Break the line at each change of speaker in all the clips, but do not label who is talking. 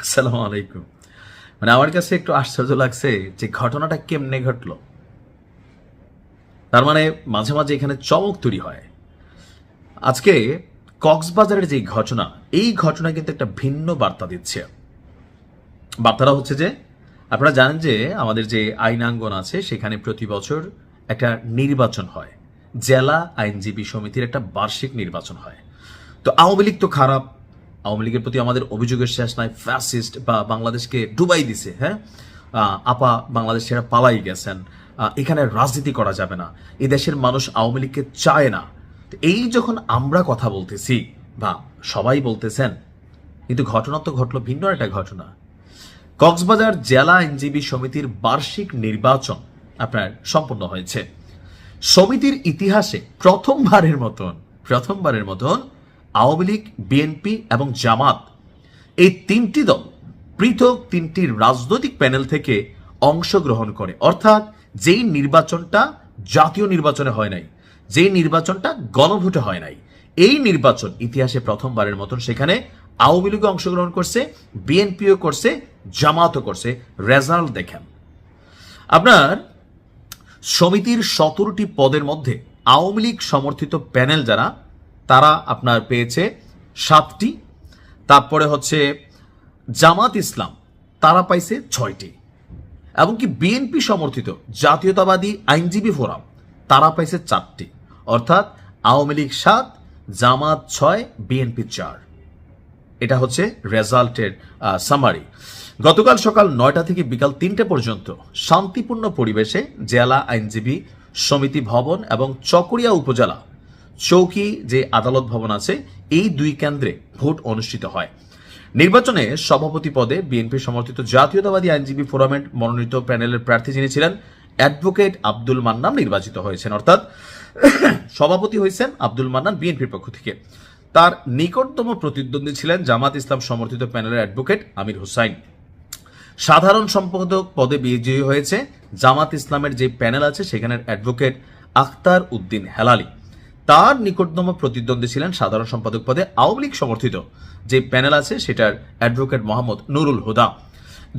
আসসালামু আলাইকুম। মানে আমার কাছে একটু আশ্চর্য লাগছে যে ঘটনাটা কেমনে ঘটলো। তার মানে মাঝে মাঝে এখানে চমক তৈরি হয়। আজকে কক্সবাজারের যে ঘটনা, এই ঘটনা কিন্তু একটা ভিন্ন বার্তা দিচ্ছে। বার্তাটা হচ্ছে যে আপনারা জানেন যে আমাদের যে আইনাঙ্গন আছে সেখানে প্রতি বছর একটা নির্বাচন হয়। জেলা আইনজীবী সমিতির একটা বার্ষিক নির্বাচন হয়। তো আওয়ামী লীগ তো খারাপ, আওয়ামী লীগের প্রতি আমাদের অভিযোগের শেষ নাই, ফ্যাসিস্ট বা বাংলাদেশকে ডুবাই দিছে। হ্যাঁ, আপা বাংলাদেশ ছেড়ে পালাই গেছেন, এখানে রাজনীতি করা যাবে না, এই দেশের মানুষ আওয়ামী লীগকে চায় না। তো এই যখন আমরা কথা বলতেছি বা সবাই বলতেছেন, কিন্তু ঘটনা তো ঘটলো ভিন্ন একটা ঘটনা। কক্সবাজার জেলা আইনজীবী সমিতির বার্ষিক নির্বাচন আপনার সম্পন্ন হয়েছে। সমিতির ইতিহাসে প্রথমবারের মতন আওয়ামী লীগ, বিএনপি এবং জামাত, এই তিনটি দল পৃথক তিনটি রাজনৈতিক প্যানেল থেকে অংশগ্রহণ করে। অর্থাৎ যেই নির্বাচনটা জাতীয় নির্বাচনে হয় নাই, যেই নির্বাচনটা গণভোটে হয় নাই, এই নির্বাচন ইতিহাসে প্রথমবারের মতন সেখানে আওয়ামী লীগও অংশগ্রহণ করছে, বিএনপিও করছে, জামাতও করছে। রেজাল্ট দেখেন আপনার, সমিতির 17টি পদের মধ্যে আওয়ামী লীগ সমর্থিত প্যানেল যারা, তারা আপনার পেয়েছে 7টি। তারপরে হচ্ছে জামাত ইসলাম, তারা পাইছে 6টি। এমনকি বিএনপি সমর্থিত জাতীয়তাবাদী আইনজীবী ফোরাম, তারা পাইছে 4টি। অর্থাৎ আওয়ামী লীগ 7, জামাত 6, বিএনপি 4। এটা হচ্ছে রেজাল্টের সামারি। গতকাল সকাল 9টা থেকে বিকাল 3টে পর্যন্ত শান্তিপূর্ণ পরিবেশে জেলা আইনজীবী সমিতি ভবন এবং চকরিয়া উপজেলা চৌকি যে আদালত ভবন আছে, এই 2 কেন্দ্রে ভোট অনুষ্ঠিত হয়। নির্বাচনে সভাপতি পদে বিএনপি সমর্থিত জাতীয়তাবাদী আইনজীবী ফোরামের মনোনীত প্যানেলের প্রার্থী যিনি ছিলেন অ্যাডভোকেট আব্দুল মান্নান নির্বাচিত হয়েছেন। অর্থাৎ সভাপতি হয়েছেন আব্দুল মান্নান বিএনপির পক্ষ থেকে। তার নিকটতম প্রতিদ্বন্দ্বী ছিলেন জামাত ইসলাম সমর্থিত প্যানেলের অ্যাডভোকেট আমির হোসাইন। সাধারণ সম্পাদক পদে বিজয়ী হয়েছে জামাত ইসলামের যে প্যানেল আছে সেখানের অ্যাডভোকেট আখতার উদ্দিন হেলালি। তার নিকটতম প্রতিদ্বন্দ্বী ছিলেন সাধারণ সম্পাদক পদে আওয়ামী লীগ সমর্থিত যে প্যানেল আছে সেটার অ্যাডভোকেট মোহাম্মদ নুরুল হুদা।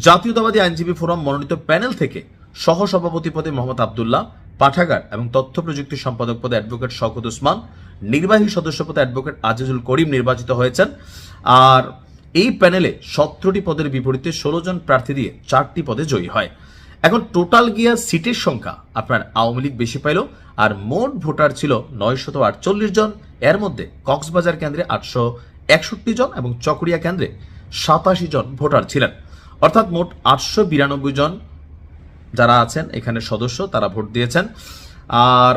জাতীয়তাবাদী আইনজীবী ফোরাম মনোনীত প্যানেল থেকে সহসভাপতি পদে মোহাম্মদ আবদুল্লাহ, পাঠাগার এবং তথ্য প্রযুক্তি সম্পাদক পদে অ্যাডভোকেট শওকত উসমান, নির্বাহী সদস্য পদে অ্যাডভোকেট আজিজুল করিম নির্বাচিত হয়েছেন। আর এই প্যানেলে 17টি পদের বিপরীতে 16 জন প্রার্থী দিয়ে 4টি পদে জয়ী হয়। এখন টোটাল গিয়া সিটের সংখ্যা আপনার আওয়ামী লীগ বেশি পাইল, আর মোট ভোটার ছিল 948 জন। এর মধ্যে কক্সবাজার কেন্দ্রে 861 জন এবং চকরিয়া কেন্দ্রে 87 জন ভোটার ছিলেন। অর্থাৎ মোট 892 জন যারা আছেন এখানে সদস্য, তারা ভোট দিয়েছেন। আর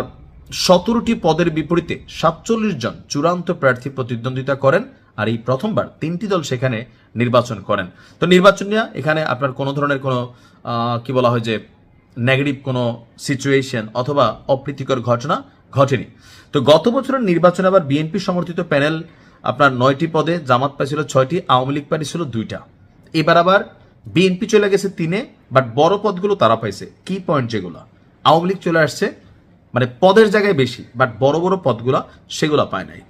17টি পদের বিপরীতে 47 জন চূড়ান্ত প্রার্থী প্রতিদ্বন্দ্বিতা করেন। আর এই প্রথমবার 3টি দল সেখানে নির্বাচন করেন। তো নির্বাচন নিয়ে এখানে আপনার কোনো ধরনের কোনো কি বলা হয় যে নেগেটিভ কোনো সিচুয়েশন অথবা অপ্রীতিকর ঘটনা ঘটেনি। তো গত বছরের নির্বাচনে আবার বিএনপি সমর্থিত প্যানেল আপনার 9টি পদে, জামাত পাইছিল 6টি, আওয়ামী লীগ পাইছিল 2টা। এবার আবার বিএনপি চলে গেছে 3-এ, বাট বড় পদগুলো তারা পাইছে। কি পয়েন্ট যেগুলো, আওয়ামী লীগ চলে আসছে মানে পদের জায়গায় বেশি, বাট বড় বড় পদগুলো সেগুলো পায় নাই।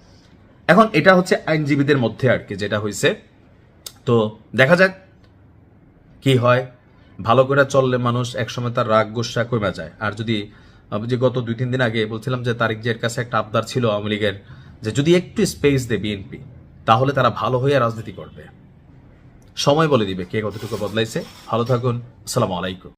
এখন এটা হচ্ছে আইনজীবীদের মধ্যে আর কি যেটা হয়েছে। তো দেখা যাক কি হয়। ভালো করে চললে মানুষ একসময় তার রাগ গোসা কমে যায়। আর যদি যে গত 2-3 দিন আগে বলছিলাম যে তারিক জিয়ার কাছে একটা আবদার ছিল আওয়ামী লীগের, যে যদি একটু স্পেস দেয় বিএনপি, তাহলে তারা ভালো হয়ে রাজনীতি করবে। সময় বলে দিবে কে কতটুকু বদলাইছে। ভালো থাকুন, আসসালামু আলাইকুম।